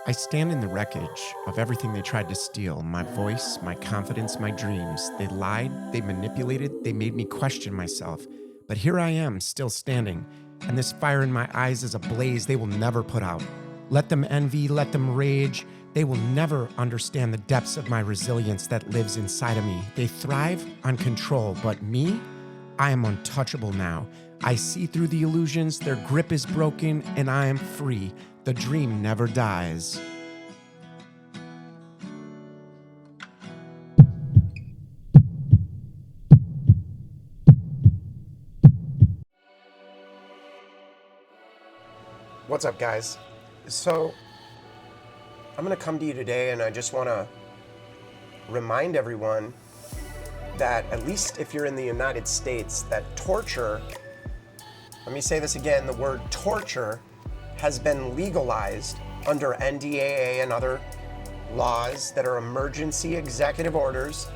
I stand in the wreckage of everything they tried to steal. My voice, my confidence, my dreams. They lied, they manipulated, they made me question myself. But here I am, still standing, and this fire in my eyes is a blaze they will never put out. Let them envy, let them rage. They will never understand the depths of my resilience that lives inside of me. They thrive on control, but me? I am untouchable now. I see through the illusions, their grip is broken, and I am free. The dream never dies. What's up, guys? So, I'm going to come to you today, and I just want to remind everyone that, at least if you're in the United States, that torture, let me say this again, the word torture has been legalized under NDAA and other laws that are emergency executive orders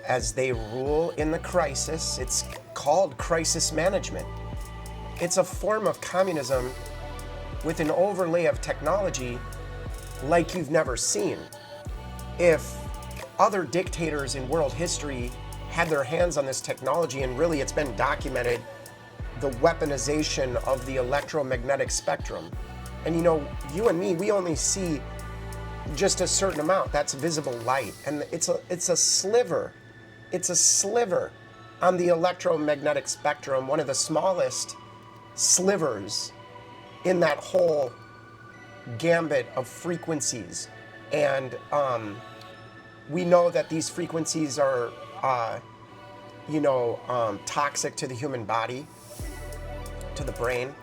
as they rule in the crisis. It's called crisis management. It's a form of communism with an overlay of technology like you've never seen. If other dictators in world history had their hands on this technology, and really it's been documented, the weaponization of the electromagnetic spectrum. And you know, you and me, we only see just a certain amount. That's visible light. And it's a sliver. It's a sliver on the electromagnetic spectrum, one of the smallest slivers in that whole gambit of frequencies. And we know that these frequencies are, toxic to the human body, to the brain.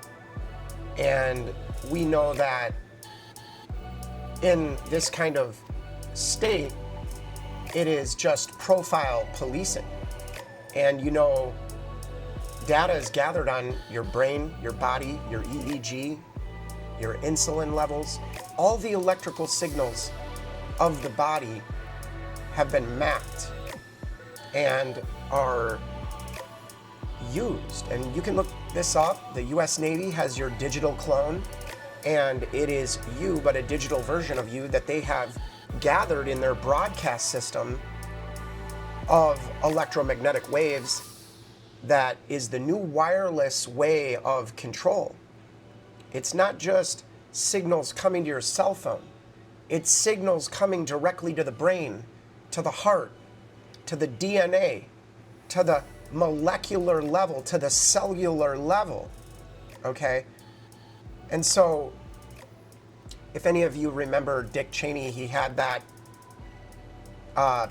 And we know that in this kind of state, it is just profile policing. And you know, data is gathered on your brain, your body, your EEG, your insulin levels. All the electrical signals of the body have been mapped and are used. And you can look this up. The US Navy has your digital clone, and it is you, but a digital version of you that they have gathered in their broadcast system of electromagnetic waves. That is the new wireless way of control. It's not just signals coming to your cell phone. It's signals coming directly to the brain, to the heart, to the DNA, to the molecular level, to the cellular level, okay? And so, if any of you remember Dick Cheney, he had that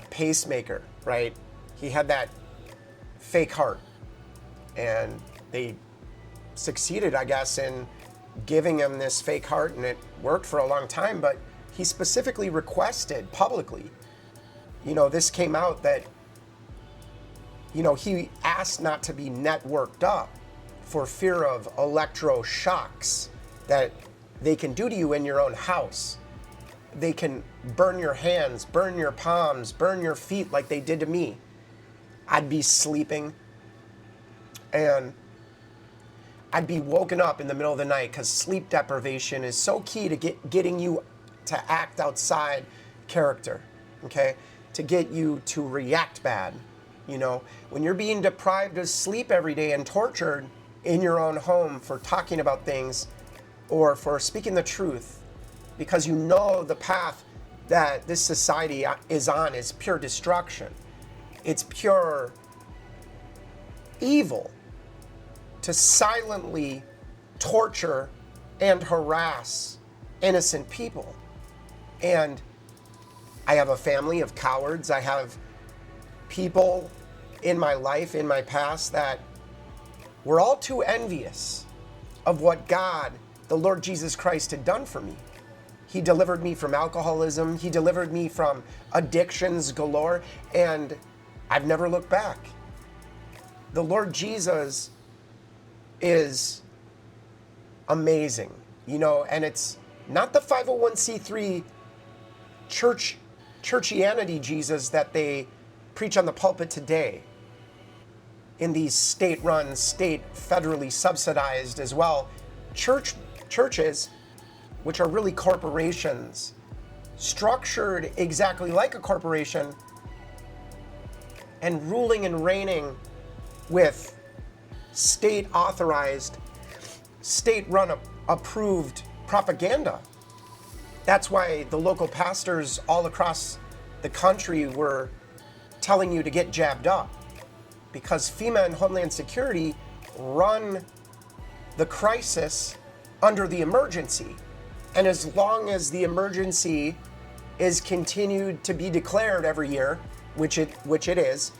pacemaker, right? He had that fake heart. And they succeeded, I guess, in giving him this fake heart, and it worked for a long time, but he specifically requested publicly, this came out that, he asked not to be networked up for fear of electroshocks that they can do to you in your own house. They can burn your hands, burn your palms, burn your feet like they did to me. I'd be sleeping, and I'd be woken up in the middle of the night, because sleep deprivation is so key to getting you to act outside character, okay? To get you to react bad. When you're being deprived of sleep every day and tortured in your own home for talking about things or for speaking the truth, because the path that this society is on is pure destruction. It's pure evil to silently torture and harass innocent people. And I have a family of cowards. I have people in my life, in my past, that were all too envious of what God, the Lord Jesus Christ, had done for me. He delivered me from alcoholism. He delivered me from addictions galore, and I've never looked back. The Lord Jesus is amazing, and it's not the 501c3 churchianity Jesus that they preach on the pulpit today in these state-run, federally subsidized as well churches, which are really corporations structured exactly like a corporation and ruling and reigning with state-authorized, state-run approved propaganda. That's why the local pastors all across the country were telling you to get jabbed up, because FEMA and Homeland Security run the crisis under the emergency. And as long as the emergency is continued to be declared every year, which it is,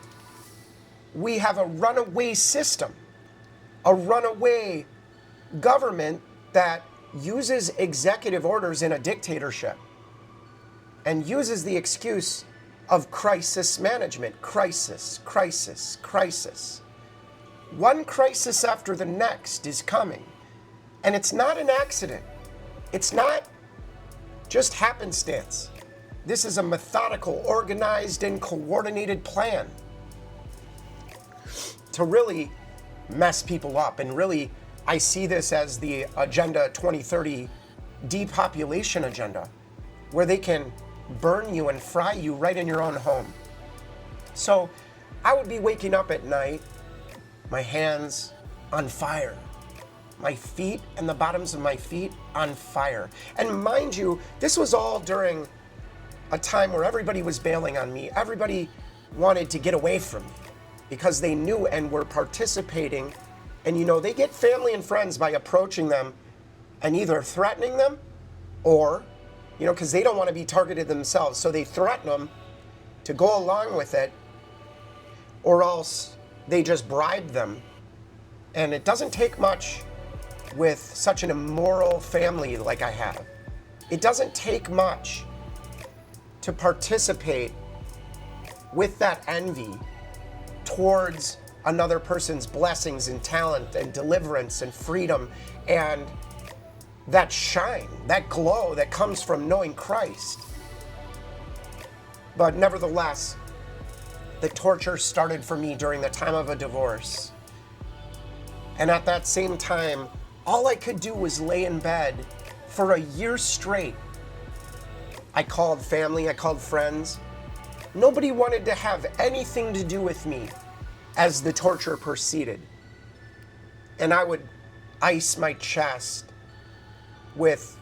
we have a runaway system, a runaway government that uses executive orders in a dictatorship and uses the excuse of crisis management. Crisis, crisis, crisis. One crisis after the next is coming. And it's not an accident. It's not just happenstance. This is a methodical, organized, and coordinated plan to really mess people up. And really, I see this as the Agenda 2030 depopulation agenda, where they can burn you and fry you right in your own home. So I would be waking up at night, my hands on fire, my feet and the bottoms of my feet on fire. And mind you, this was all during a time where everybody was bailing on me. Everybody wanted to get away from me because they knew and were participating. And you know, they get family and friends by approaching them and either threatening them or, you know, because they don't want to be targeted themselves. So they threaten them to go along with it, or else they just bribe them. And it doesn't take much with such an immoral family like I have. It doesn't take much to participate with that envy towards another person's blessings and talent and deliverance and freedom and that shine, that glow that comes from knowing Christ. But nevertheless, the torture started for me during the time of a divorce. And at that same time, all I could do was lay in bed for a year straight. I called family, I called friends. Nobody wanted to have anything to do with me as the torture proceeded. And I would ice my chest with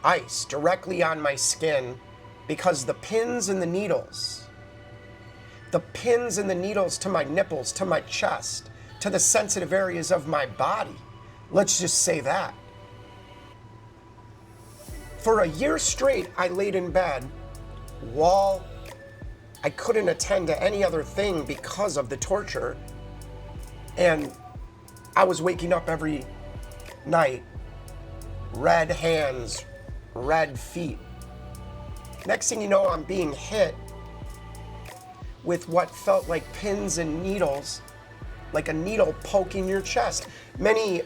ice directly on my skin because the pins and the needles to my nipples, to my chest, to the sensitive areas of my body, let's just say that. For a year straight, I laid in bed while I couldn't attend to any other thing because of the torture. And I was waking up every night, red hands, red feet. Next thing you know, I'm being hit with what felt like pins and needles, like a needle poking your chest. Many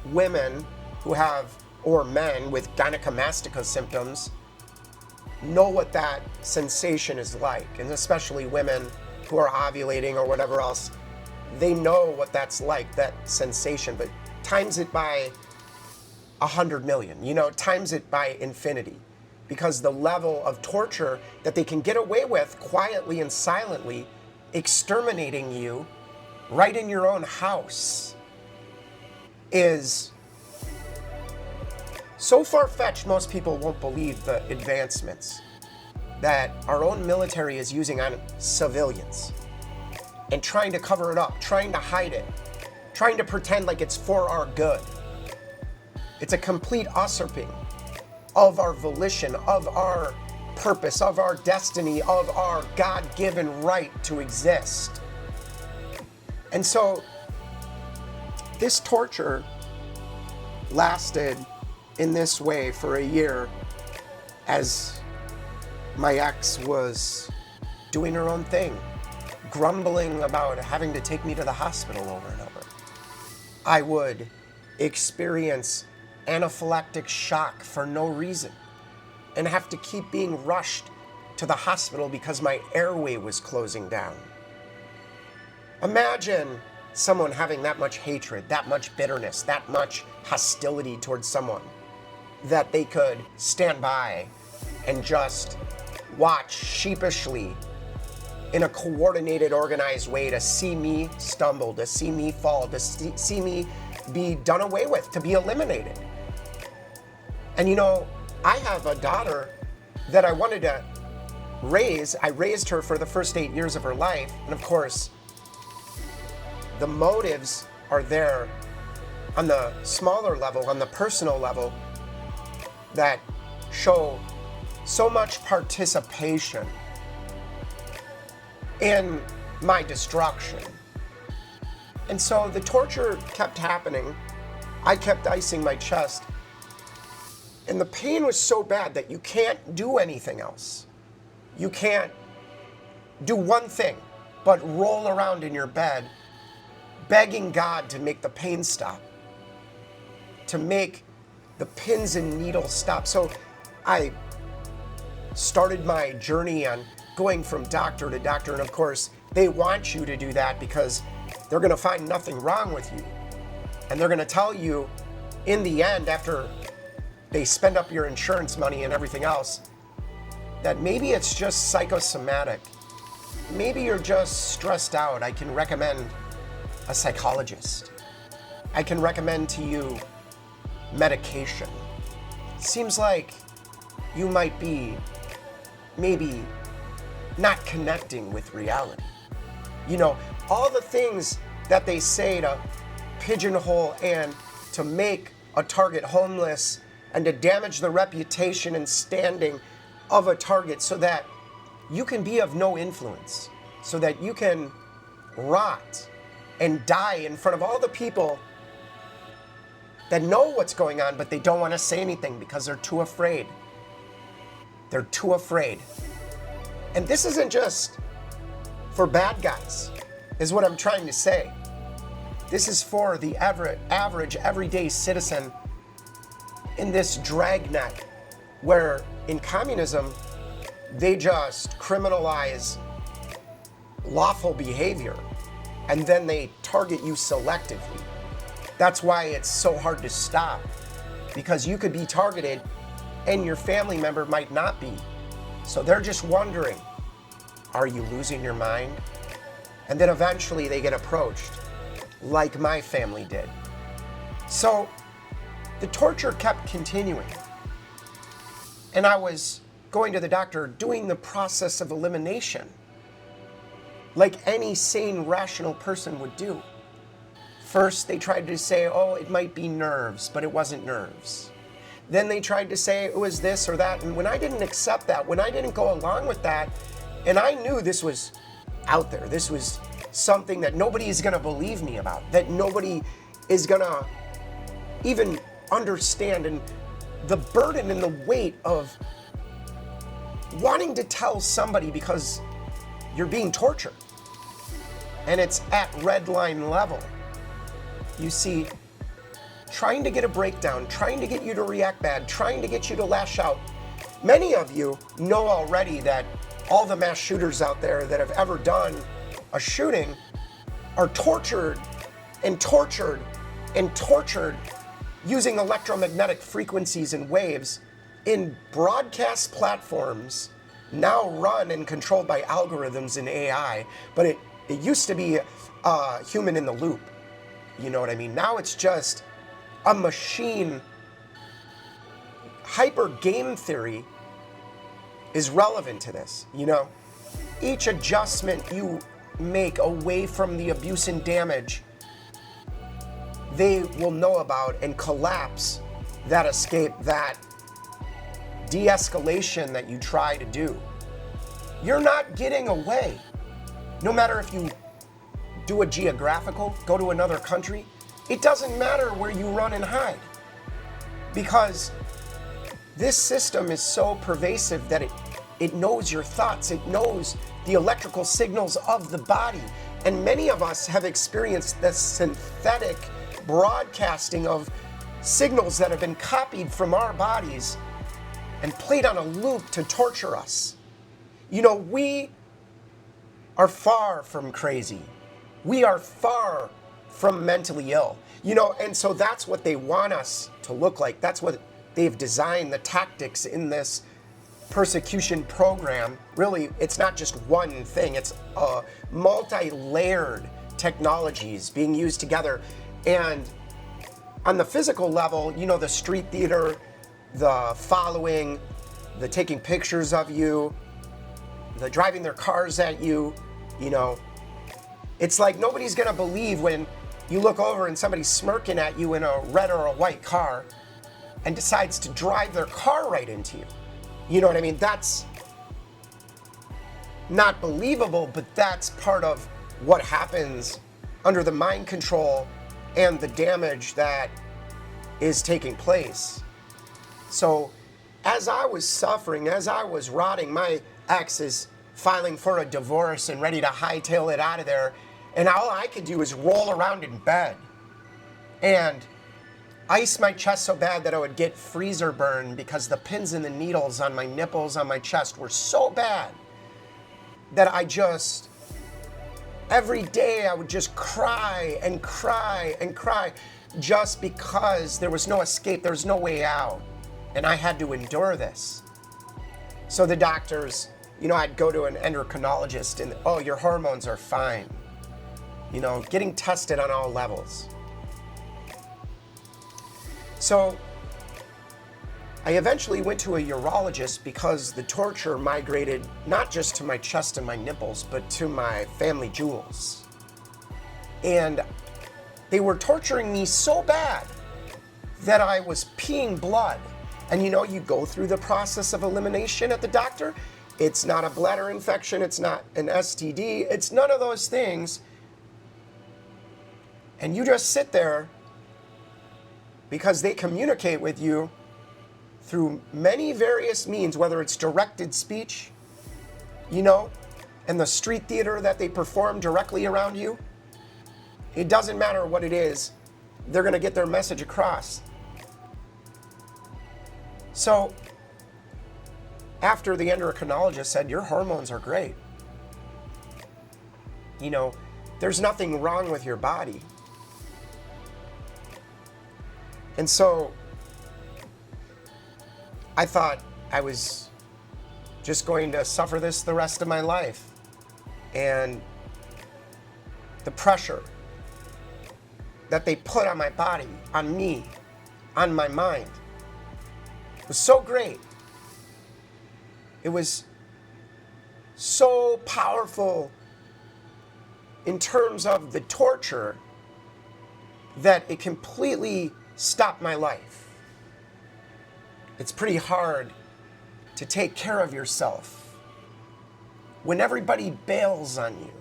women who have, or men with gynecomastia symptoms, know what that sensation is like, and especially women who are ovulating or whatever else, they know what that's like, that sensation, but times it by 100 million, you know, times it by infinity, because the level of torture that they can get away with quietly and silently, exterminating you right in your own house, is so far-fetched, most people won't believe the advancements that our own military is using on civilians and trying to cover it up, trying to hide it, trying to pretend like it's for our good. It's a complete usurping of our volition, of our purpose, of our destiny, of our God-given right to exist. And so this torture lasted in this way for a year as my ex was doing her own thing, grumbling about having to take me to the hospital over and over. I would experience anaphylactic shock for no reason and have to keep being rushed to the hospital because my airway was closing down. Imagine someone having that much hatred, that much bitterness, that much hostility towards someone, that they could stand by and just watch sheepishly in a coordinated, organized way to see me stumble, to see me fall, to see me be done away with, to be eliminated. And you know, I have a daughter that I wanted to raise. I raised her for the first 8 years of her life. And of course, the motives are there on the smaller level, on the personal level, that show so much participation in my destruction. And so the torture kept happening. I kept icing my chest. And the pain was so bad that you can't do anything else. You can't do one thing but roll around in your bed, begging God to make the pain stop, to make the pins and needles stop. So I started my journey on going from doctor to doctor. And of course, they want you to do that because they're going to find nothing wrong with you. And they're going to tell you in the end, after they spend up your insurance money and everything else, that maybe it's just psychosomatic. Maybe you're just stressed out. I can recommend a psychologist. I can recommend to you medication. Seems like you might be maybe not connecting with reality. You know, all the things that they say to pigeonhole and to make a target homeless and to damage the reputation and standing of a target so that you can be of no influence, so that you can rot and die in front of all the people that know what's going on, but they don't want to say anything because they're too afraid. They're too afraid. And this isn't just for bad guys, is what I'm trying to say. This is for the average, everyday citizen in this dragnet where in communism, they just criminalize lawful behavior and then they target you selectively. That's why it's so hard to stop, because you could be targeted and your family member might not be. So they're just wondering, are you losing your mind? And then eventually they get approached, like my family did. So the torture kept continuing. And I was going to the doctor, doing the process of elimination, like any sane, rational person would do. First, they tried to say, oh, it might be nerves, but it wasn't nerves. Then they tried to say it was this or that. And when I didn't accept that, when I didn't go along with that, and I knew this was out there, this was something that nobody is going to believe me about, that nobody is going to even understand, and the burden and the weight of wanting to tell somebody because you're being tortured and it's at red line level. You see, trying to get a breakdown, trying to get you to react bad, trying to get you to lash out. Many of you know already that all the mass shooters out there that have ever done a shooting are tortured and tortured and tortured using electromagnetic frequencies and waves in broadcast platforms now run and controlled by algorithms and AI, but it used to be a human in the loop. You know what I mean? Now it's just a machine. Hyper game theory is relevant to this, you know? Each adjustment you make away from the abuse and damage, they will know about and collapse that escape, that de-escalation that you try to do. You're not getting away. No matter if you do a geographical, go to another country, it doesn't matter where you run and hide. Because this system is so pervasive that it knows your thoughts, it knows the electrical signals of the body. And many of us have experienced this synthetic broadcasting of signals that have been copied from our bodies and played on a loop to torture us. You know, we are far from crazy. We are far from mentally ill. You know, and so that's what they want us to look like. That's what they've designed the tactics in this persecution program. Really, it's not just one thing, it's multi-layered technologies being used together. And on the physical level, you know, the street theater, the following, the taking pictures of you, the driving their cars at you, you know, it's like nobody's gonna believe when you look over and somebody's smirking at you in a red or a white car and decides to drive their car right into you. You know what I mean? That's not believable, but that's part of what happens under the mind control and the damage that is taking place. So as I was suffering, as I was rotting, my ex is filing for a divorce and ready to hightail it out of there. And all I could do is roll around in bed and ice my chest so bad that I would get freezer burn because the pins and the needles on my nipples, on my chest were so bad that I just, every day I would just cry and cry and cry just because there was no escape, there was no way out. And I had to endure this. So the doctors, you know, I'd go to an endocrinologist and, oh, your hormones are fine. You know, getting tested on all levels. So I eventually went to a urologist because the torture migrated not just to my chest and my nipples, but to my family jewels. And they were torturing me so bad that I was peeing blood. And you know, you go through the process of elimination at the doctor. It's not a bladder infection, it's not an STD, it's none of those things. And you just sit there because they communicate with you through many various means, whether it's directed speech, you know, and the street theater that they perform directly around you. It doesn't matter what it is, they're gonna get their message across. So after the endocrinologist said, your hormones are great, you know, there's nothing wrong with your body. And so I thought I was just going to suffer this the rest of my life. And the pressure that they put on my body, on me, on my mind was so great. It was so powerful in terms of the torture that it completely stopped my life. It's pretty hard to take care of yourself when everybody bails on you.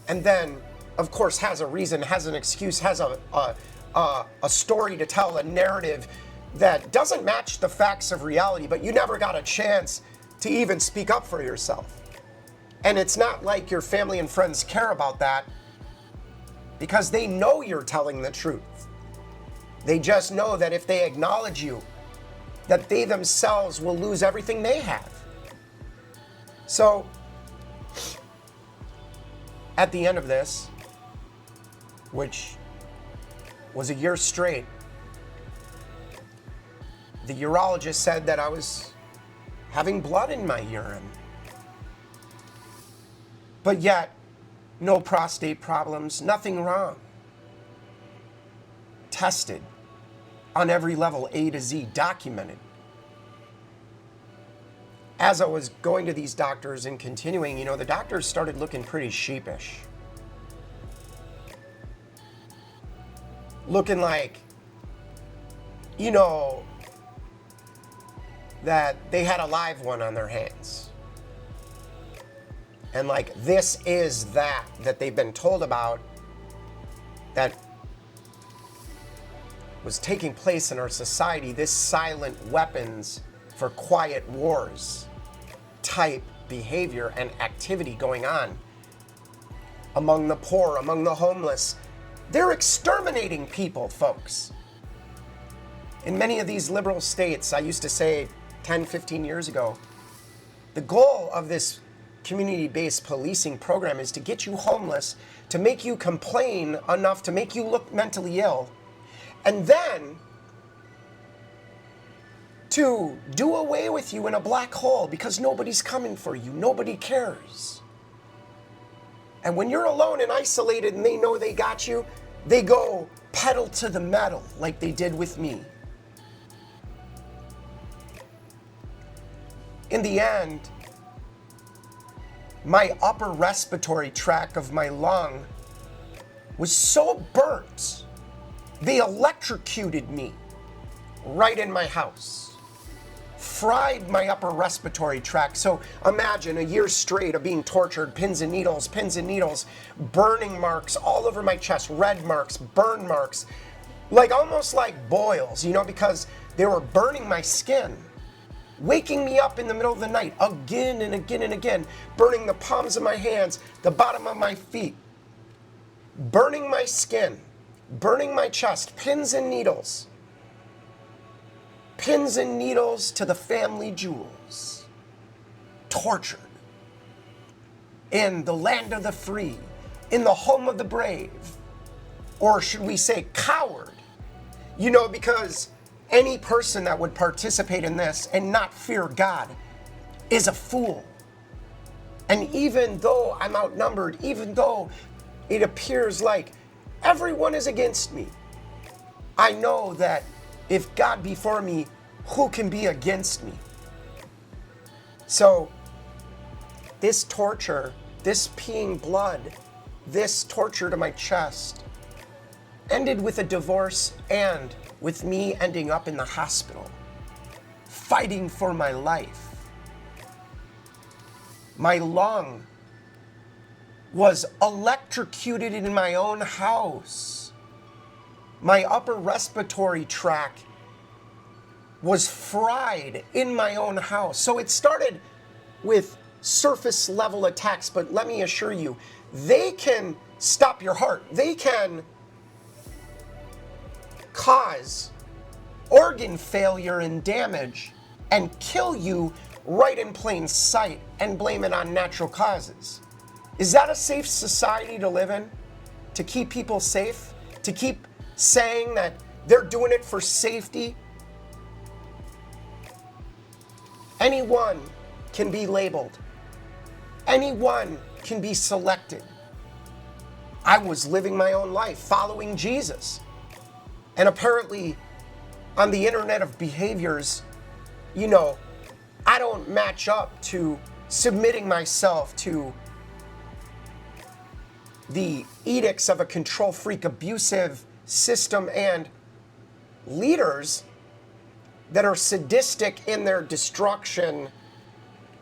And then, of course, has a reason, has an excuse, has a story to tell, a narrative that doesn't match the facts of reality, but you never got a chance to even speak up for yourself. And it's not like your family and friends care about that because they know you're telling the truth. They just know that if they acknowledge you, that they themselves will lose everything they have. So, at the end of this, which was a year straight, the urologist said that I was having blood in my urine. But yet, no prostate problems, nothing wrong. Tested on every level, A to Z, documented. As I was going to these doctors and continuing, you know, the doctors started looking pretty sheepish. Looking like, you know, that they had a live one on their hands. And like, this is that they've been told about that was taking place in our society, this silent weapons for quiet wars type behavior and activity going on among the poor, among the homeless. They're exterminating people, folks. In many of these liberal states, I used to say 10, 15 years ago, the goal of this community-based policing program is to get you homeless, to make you complain enough to make you look mentally ill, and then to do away with you in a black hole because nobody's coming for you. Nobody cares. And when you're alone and isolated and they know they got you, they go pedal to the metal like they did with me. In the end, my upper respiratory tract of my lung was so burnt, they electrocuted me right in my house. Fried my upper respiratory tract. So imagine a year straight of being tortured, pins and needles, burning marks all over my chest, red marks, burn marks, like almost like boils, because they were burning my skin, waking me up in the middle of the night again and again and again, burning the palms of my hands, the bottom of my feet, burning my skin, burning my chest, pins and needles. Pins and needles to the family jewels. Tortured. In the land of the free. In the home of the brave. Or should we say coward? Because any person that would participate in this and not fear God is a fool. And even though I'm outnumbered, even though it appears like everyone is against me, I know that if God be for me, who can be against me? So, this torture, this peeing blood, this torture to my chest, ended with a divorce and with me ending up in the hospital, fighting for my life. My lung was electrocuted in my own house. My upper respiratory tract was fried in my own house. So it started with surface level attacks, but let me assure you, they can stop your heart. They can cause organ failure and damage and kill you right in plain sight and blame it on natural causes. Is that a safe society to live in? To keep people safe? To keep saying that they're doing it for safety? Anyone can be labeled. Anyone can be selected. I was living my own life, following Jesus. And apparently, on the internet of behaviors, I don't match up to submitting myself to the edicts of a control freak, abusive system and leaders that are sadistic in their destruction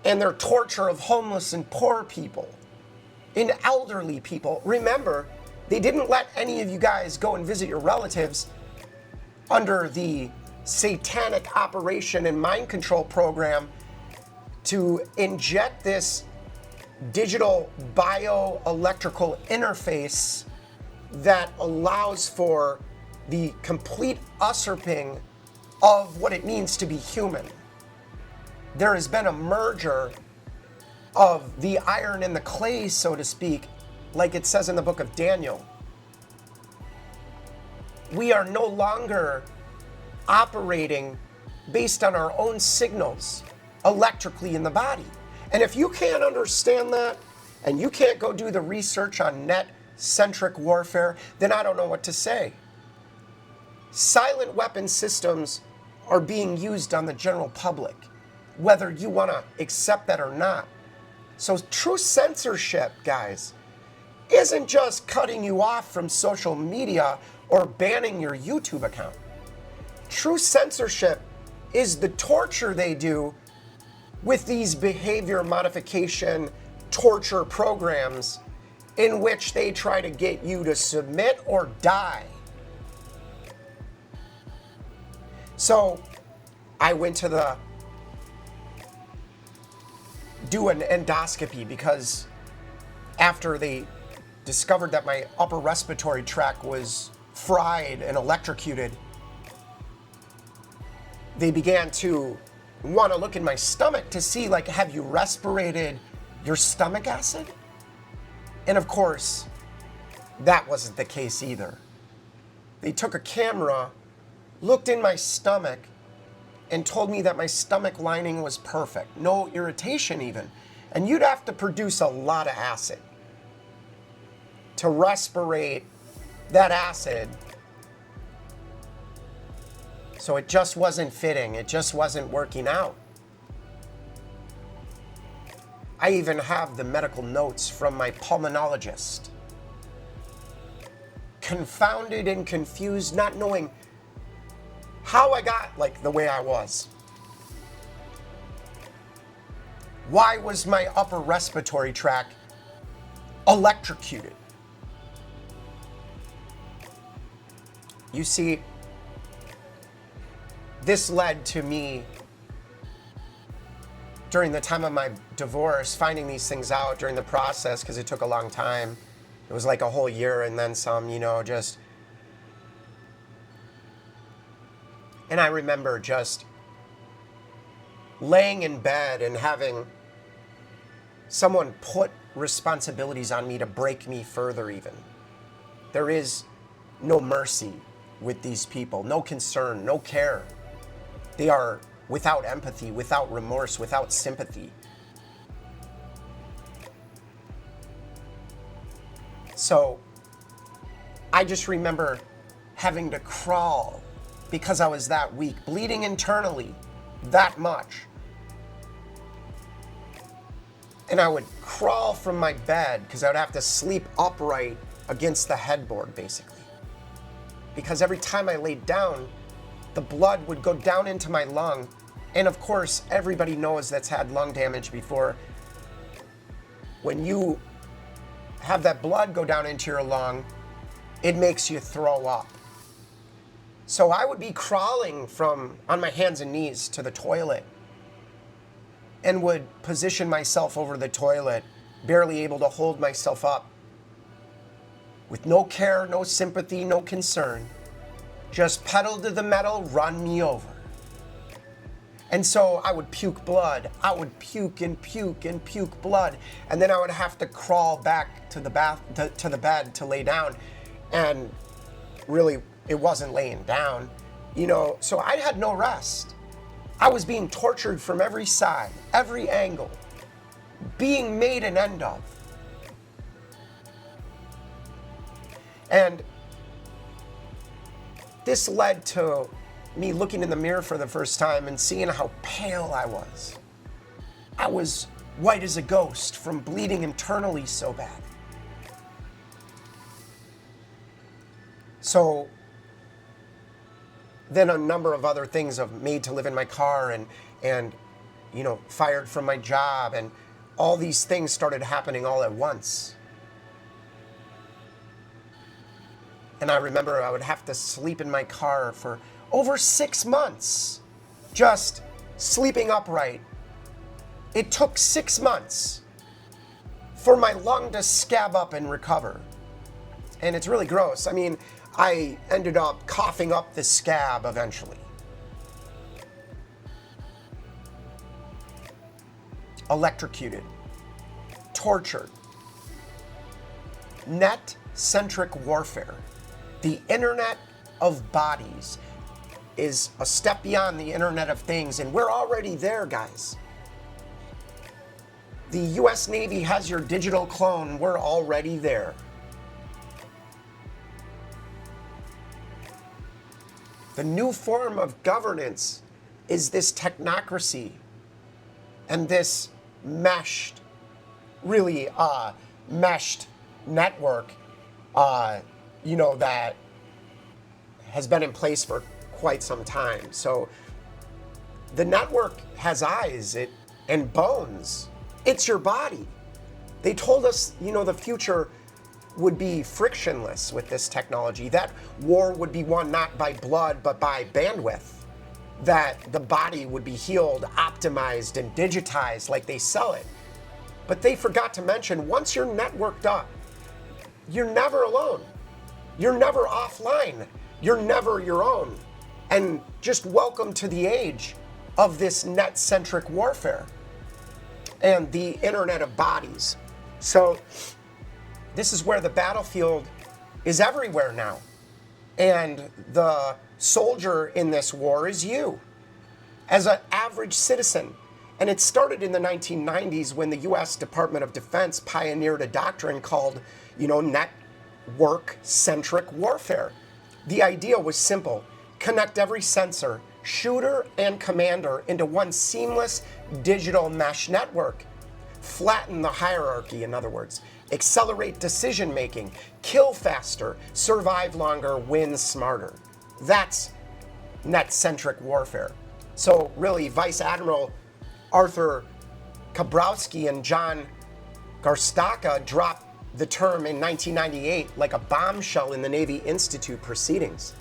and their torture of homeless and poor people, in elderly people. Remember, they didn't let any of you guys go and visit your relatives under the satanic operation and mind control program to inject this digital bioelectrical interface that allows for the complete usurping of what it means to be human. There has been a merger of the iron and the clay, so to speak, like it says in the book of Daniel. We are no longer operating based on our own signals electrically in the body. And if you can't understand that, and you can't go do the research on Netcentric Warfare, then I don't know what to say. Silent weapon systems are being used on the general public, whether you want to accept that or not. So true censorship, guys, isn't just cutting you off from social media or banning your YouTube account. True censorship is the torture they do with these behavior modification torture programs in which they try to get you to submit or die. So I went to do an endoscopy because after they discovered that my upper respiratory tract was fried and electrocuted, they began to want to look in my stomach to see, like, have you respirated your stomach acid? And of course, that wasn't the case either. They took a camera, looked in my stomach, and told me that my stomach lining was perfect, no irritation even. And you'd have to produce a lot of acid to respirate that acid. So it just wasn't fitting. It just wasn't working out. I even have the medical notes from my pulmonologist. Confounded and confused, not knowing how I got like the way I was. Why was my upper respiratory tract electrocuted? You see, this led to me, during the time of my divorce, finding these things out during the process, because it took a long time. It was like a whole year and then some, just. And I remember just laying in bed and having someone put responsibilities on me to break me further even. There is no mercy with these people, no concern, no care. They are without empathy, without remorse, without sympathy. So I just remember having to crawl because I was that weak, bleeding internally that much. And I would crawl from my bed because I would have to sleep upright against the headboard, basically. Because every time I laid down, the blood would go down into my lung. And of course, everybody knows that's had lung damage before. When you have that blood go down into your lung, it makes you throw up. So I would be crawling on my hands and knees to the toilet and would position myself over the toilet, barely able to hold myself up, with no care, no sympathy, no concern. Just pedal to the metal, run me over. And so I would puke blood. I would puke and puke and puke blood. And then I would have to crawl back to the bed to lay down. And really, it wasn't laying down, so I had no rest. I was being tortured from every side, every angle, being made an end of. And this led to me looking in the mirror for the first time and seeing how pale I was. I was white as a ghost from bleeding internally so bad. So then a number of other things of made to live in my car and fired from my job, and all these things started happening all at once. And I remember I would have to sleep in my car for over 6 months, just sleeping upright. It took 6 months for my lung to scab up and recover. And it's really gross. I mean, I ended up coughing up the scab eventually. Electrocuted, tortured. Netcentric warfare, the internet of bodies, is a step beyond the Internet of Things, and we're already there, guys. The US Navy has your digital clone. We're already there. The new form of governance is this technocracy and this meshed network, that has been in place for quite some time. So the network has eyes and bones. It's your body. They told us, the future would be frictionless with this technology, that war would be won not by blood, but by bandwidth, that the body would be healed, optimized, and digitized like they sell it. But they forgot to mention, once you're networked up, you're never alone. You're never offline. You're never your own. And just welcome to the age of this net-centric warfare and the Internet of bodies. So this is where the battlefield is everywhere now. And the soldier in this war is you. as an average citizen. And it started in the 1990s when the US Department of Defense pioneered a doctrine called, Netcentric Warfare. The idea was simple: connect every sensor, shooter, and commander into one seamless digital mesh network. Flatten the hierarchy, in other words. Accelerate decision making, kill faster, survive longer, win smarter. That's Netcentric Warfare. So really, Vice Admiral Arthur Kabrowski and John Garstaka dropped the term in 1998 like a bombshell in the Navy Institute proceedings.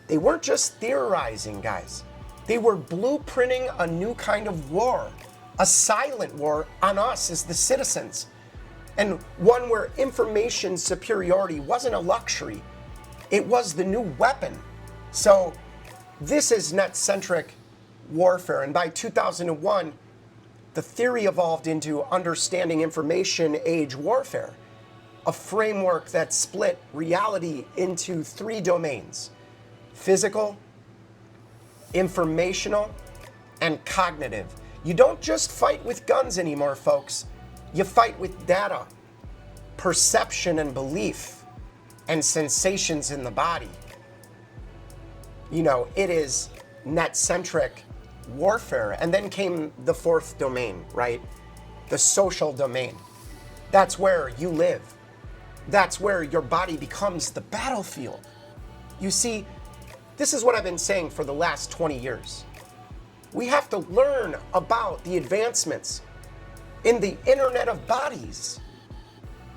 They weren't just theorizing, guys. They were blueprinting a new kind of war, a silent war on us as the citizens, and one where information superiority wasn't a luxury. It was the new weapon. So this is Netcentric Warfare, and by 2001, the theory evolved into understanding information age warfare, a framework that split reality into 3 domains: physical, informational, and cognitive. You don't just fight with guns anymore, folks. You fight with data, perception and belief, and sensations in the body. It is Netcentric Warfare. And then came the 4th domain, right? The social domain. That's where you live. That's where your body becomes the battlefield. You see, this is what I've been saying for the last 20 years. We have to learn about the advancements in the Internet of Bodies.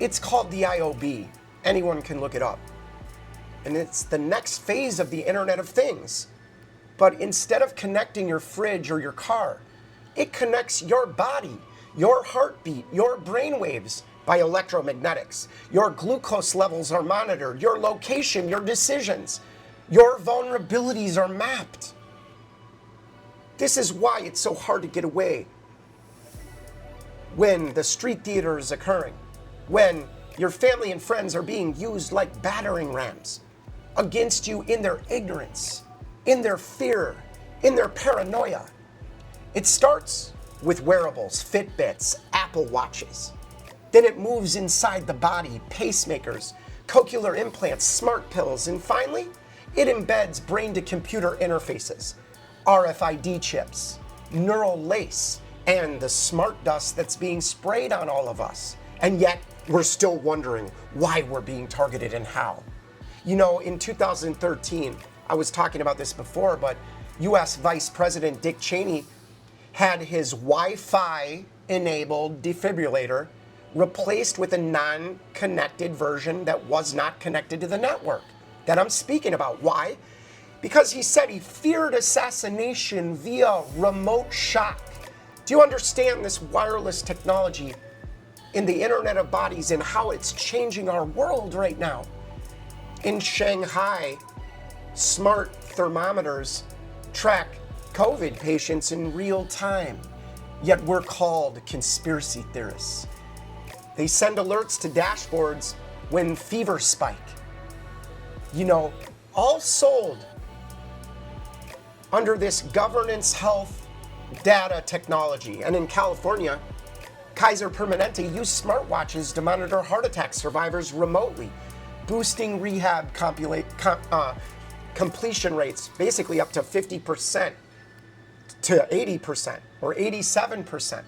It's called the IOB. Anyone can look it up. And it's the next phase of the Internet of Things. But instead of connecting your fridge or your car, it connects your body, your heartbeat, your brainwaves by electromagnetics. Your glucose levels are monitored, your location, your decisions, your vulnerabilities are mapped. This is why it's so hard to get away when the street theater is occurring, when your family and friends are being used like battering rams against you in their ignorance, in their fear, in their paranoia. It starts with wearables, Fitbits, Apple Watches. Then it moves inside the body, pacemakers, cochlear implants, smart pills, and finally, it embeds brain-to-computer interfaces, RFID chips, neural lace, and the smart dust that's being sprayed on all of us. And yet, we're still wondering why we're being targeted and how. In 2013, I was talking about this before, but US Vice President Dick Cheney had his Wi-Fi enabled defibrillator replaced with a non-connected version that was not connected to the network that I'm speaking about. Why? Because he said he feared assassination via remote shock. Do you understand this wireless technology in the Internet of Bodies and how it's changing our world right now? In Shanghai, smart thermometers track COVID patients in real time, yet we're called conspiracy theorists. They send alerts to dashboards when fever spike. All sold under this governance health data technology. And in California, Kaiser Permanente used smartwatches to monitor heart attack survivors remotely, boosting rehab completion rates basically up to 50% to 80% or 87%.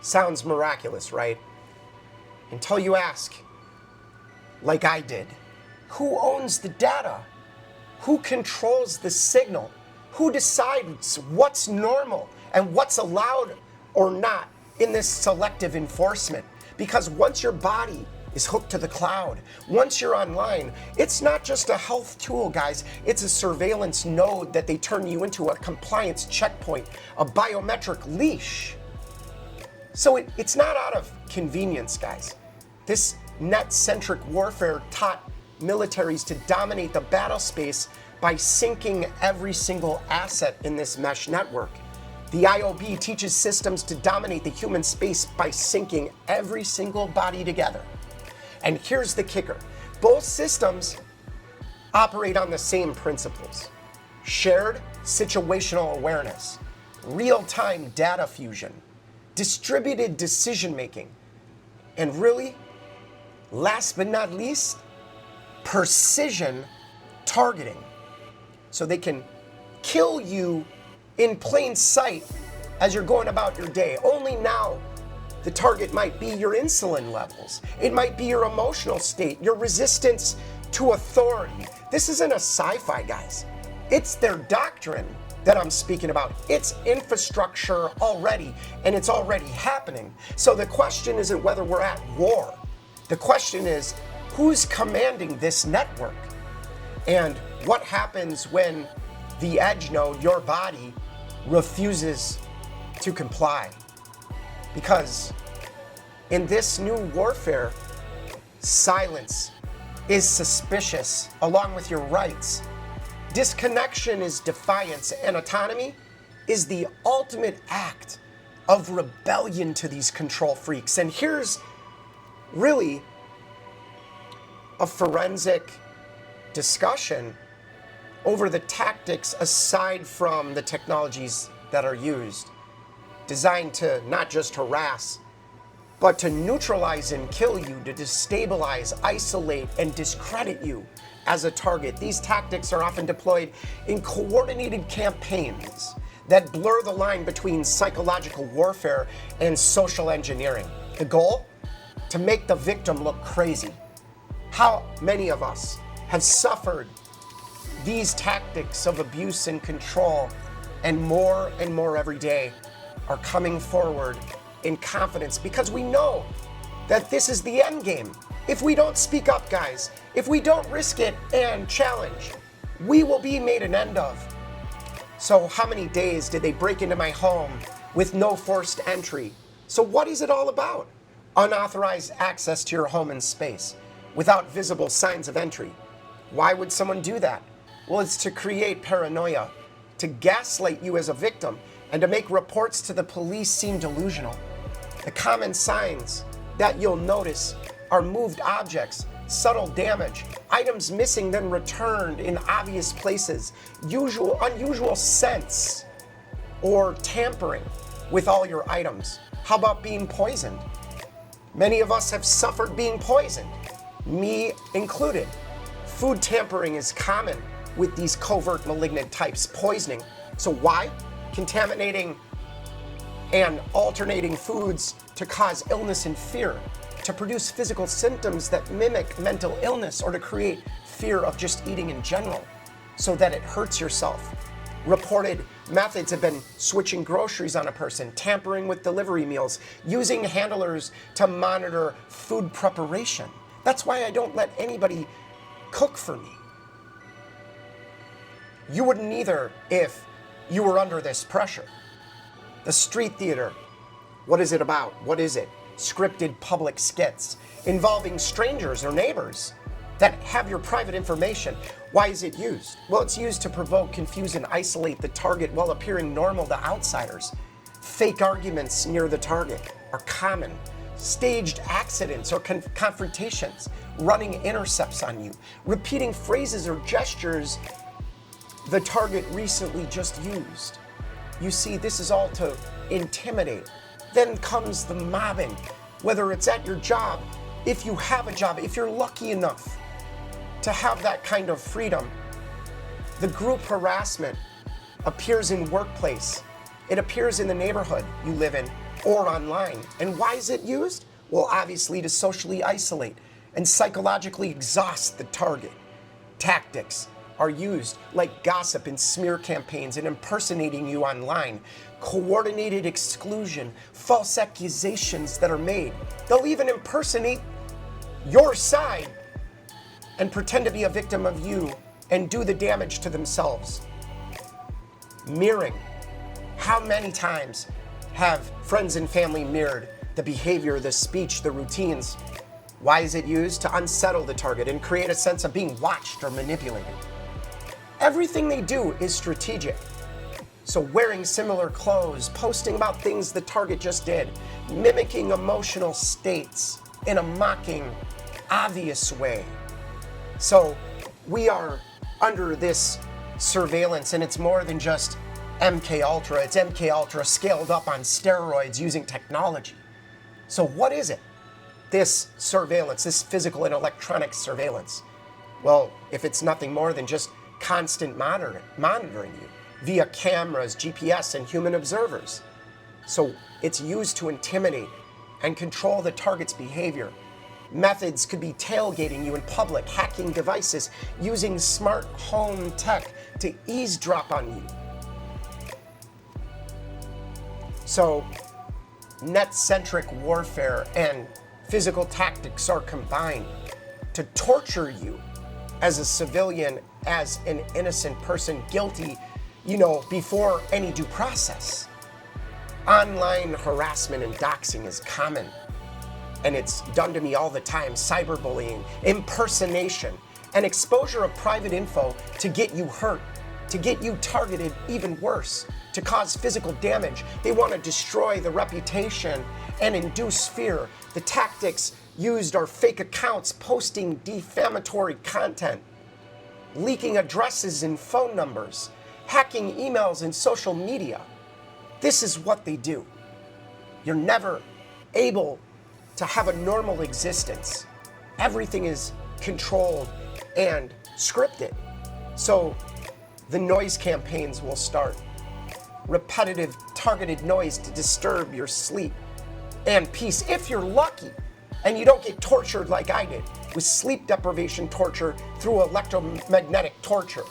Sounds miraculous, right? Until you ask, like I did, who owns the data? Who controls the signal? Who decides what's normal and what's allowed or not in this selective enforcement? Because once your body is hooked to the cloud, once you're online, it's not just a health tool, guys. It's a surveillance node that they turn you into a compliance checkpoint, a biometric leash. So it's not out of convenience, guys. This net-centric warfare taught militaries to dominate the battle space by syncing every single asset in this mesh network. The IOB teaches systems to dominate the human space by syncing every single body together. And here's the kicker. Both systems operate on the same principles. shared situational awareness, real-time data fusion, distributed decision-making, and really, last but not least, precision targeting. So they can kill you in plain sight as you're going about your day. Only now the target might be your insulin levels. It might be your emotional state, your resistance to authority. This isn't a sci-fi, guys. It's their doctrine that I'm speaking about. It's infrastructure already, and it's already happening. So the question isn't whether we're at war. The question is, who's commanding this network? And what happens when the edge node, your body, refuses to comply? Because in this new warfare, silence is suspicious along with your rights. Disconnection is defiance, and autonomy is the ultimate act of rebellion to these control freaks. And here's really a forensic discussion over the tactics aside from the technologies that are used, designed to not just harass, but to neutralize and kill you, to destabilize, isolate, and discredit you as a target. These tactics are often deployed in coordinated campaigns that blur the line between psychological warfare and social engineering. The goal? To make the victim look crazy. How many of us have suffered these tactics of abuse and control, and more every day are coming forward in confidence because we know that this is the end game. If we don't speak up, guys, if we don't risk it and challenge, we will be made an end of. So how many days did they break into my home with no forced entry? So what is it all about? Unauthorized access to your home and space without visible signs of entry. Why would someone do that? Well, it's to create paranoia, to gaslight you as a victim, and to make reports to the police seem delusional. The common signs that you'll notice are moved objects, subtle damage, items missing then returned in obvious places, unusual scents, or tampering with all your items. How about being poisoned? Many of us have suffered being poisoned, me included. Food tampering is common with these covert malignant types, poisoning. So why? Contaminating and alternating foods to cause illness and fear, to produce physical symptoms that mimic mental illness, or to create fear of just eating in general so that it hurts yourself. Reported methods have been switching groceries on a person, tampering with delivery meals, using handlers to monitor food preparation. That's why I don't let anybody cook for me. You wouldn't either if you were under this pressure. The street theater, what is it about? What is it? Scripted public skits involving strangers or neighbors that have your private information. Why is it used? Well, it's used to provoke, confuse, and isolate the target while appearing normal to outsiders. Fake arguments near the target are common. Staged accidents or confrontations, running intercepts on you, repeating phrases or gestures the target recently just used. You see, this is all to intimidate. Then comes the mobbing, whether it's at your job, if you have a job, if you're lucky enough to have that kind of freedom. The group harassment appears in workplace. It appears in the neighborhood you live in or online. And why is it used? Well, obviously to socially isolate and psychologically exhaust the target. Tactics are used like gossip and smear campaigns and impersonating you online, coordinated exclusion, false accusations that are made. They'll even impersonate your side and pretend to be a victim of you and do the damage to themselves. Mirroring. How many times have friends and family mirrored the behavior, the speech, the routines? Why is it used? To unsettle the target and create a sense of being watched or manipulated. Everything they do is strategic. So wearing similar clothes, posting about things the target just did, mimicking emotional states in a mocking, obvious way. So we are under this surveillance, and it's more than just MK Ultra. It's MK Ultra scaled up on steroids using technology. So what is it? This surveillance, this physical and electronic surveillance. Well, if it's nothing more than just constant monitoring you via cameras, GPS, and human observers. So it's used to intimidate and control the target's behavior. Methods could be tailgating you in public, hacking devices, using smart home tech to eavesdrop on you. So, Netcentric Warfare and physical tactics are combined to torture you as a civilian, as an innocent person, guilty, before any due process. Online harassment and doxing is common, and it's done to me all the time. Cyberbullying, impersonation, and exposure of private info to get you hurt, to get you targeted, even worse, to cause physical damage. They want to destroy the reputation and induce fear. The tactics used are fake accounts posting defamatory content, leaking addresses and phone numbers, hacking emails and social media. This is what they do. You're never able to have a normal existence. Everything is controlled and scripted. So the noise campaigns will start. Repetitive, targeted noise to disturb your sleep and peace, if you're lucky and you don't get tortured like I did with sleep deprivation torture through electromagnetic torture.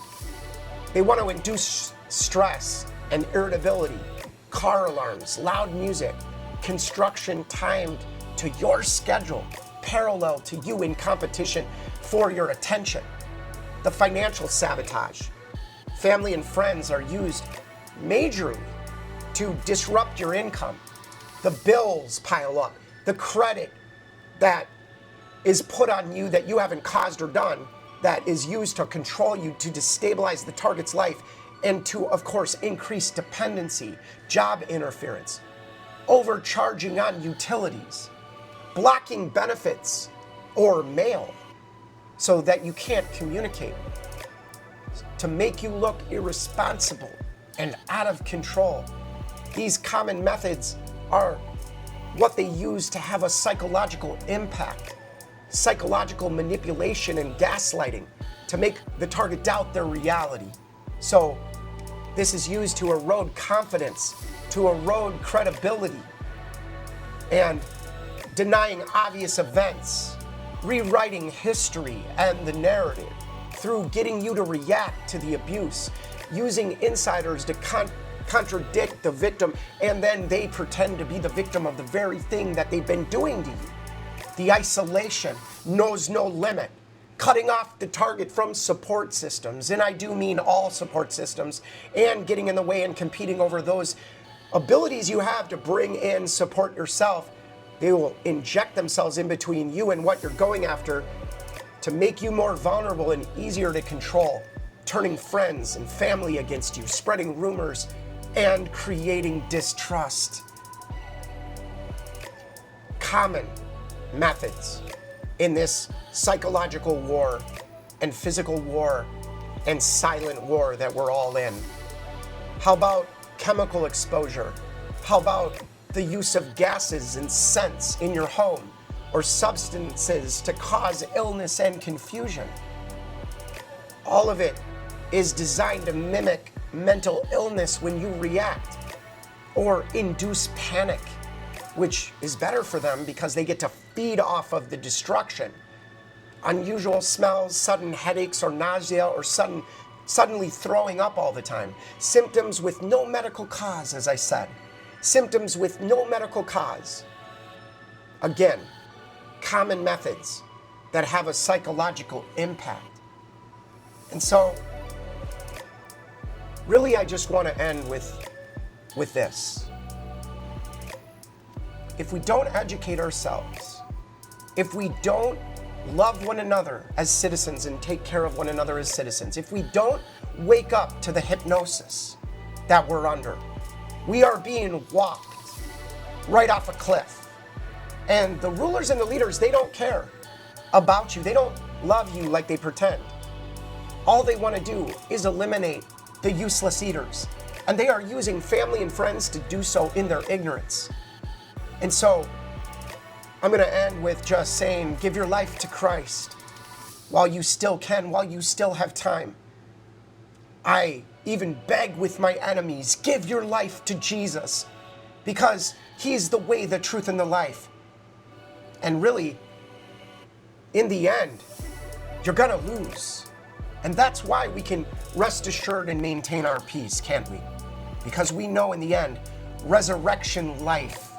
They want to induce stress and irritability, car alarms, loud music, construction timed to your schedule, parallel to you in competition for your attention. The financial sabotage. Family and friends are used majorly to disrupt your income. The bills pile up. The credit that is put on you that you haven't caused or done, that is used to control you, to destabilize the target's life, and to, of course, increase dependency, job interference, overcharging on utilities, blocking benefits or mail so that you can't communicate, to make you look irresponsible and out of control. These common methods are what they use to have a psychological impact, psychological manipulation and gaslighting to make the target doubt their reality. So this is used to erode confidence, to erode credibility, and denying obvious events, rewriting history and the narrative through getting you to react to the abuse, using insiders to contradict the victim, and then they pretend to be the victim of the very thing that they've been doing to you. The isolation knows no limit, cutting off the target from support systems, and I do mean all support systems, and getting in the way and competing over those abilities you have to bring in support yourself. They will inject themselves in between you and what you're going after to make you more vulnerable and easier to control, turning friends and family against you, spreading rumors, and creating distrust. Common methods in this psychological war and physical war and silent war that we're all in. How about chemical exposure? How about the use of gases and scents in your home, or substances to cause illness and confusion? All of it is designed to mimic mental illness when you react, or induce panic, which is better for them because they get to feed off of the destruction. Unusual smells, sudden headaches or nausea, or suddenly throwing up all the time. Symptoms with no medical cause, as I said. Symptoms with no medical cause. Again, common methods that have a psychological impact. And so, really, I just want to end with this. If we don't educate ourselves, if we don't love one another as citizens and take care of one another as citizens, if we don't wake up to the hypnosis that we're under, we are being walked right off a cliff. And the rulers and the leaders, they don't care about you. They don't love you like they pretend. All they want to do is eliminate the useless eaters. And they are using family and friends to do so in their ignorance. And so, I'm going to end with just saying, give your life to Christ while you still can, while you still have time. I even beg with my enemies, give your life to Jesus, because He's the way, the truth, and the life. And really, in the end, you're gonna lose. And that's why we can rest assured and maintain our peace, can't we? Because we know in the end, resurrection life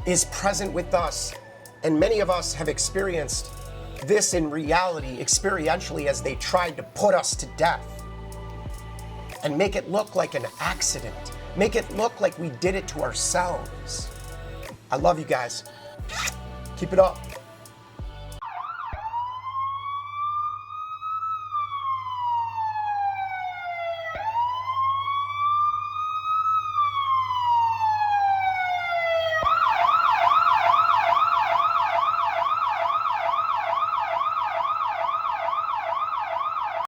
is present with us. And many of us have experienced this in reality, experientially, as they tried to put us to death and make it look like an accident, make it look like we did it to ourselves. I love you guys. Keep it up.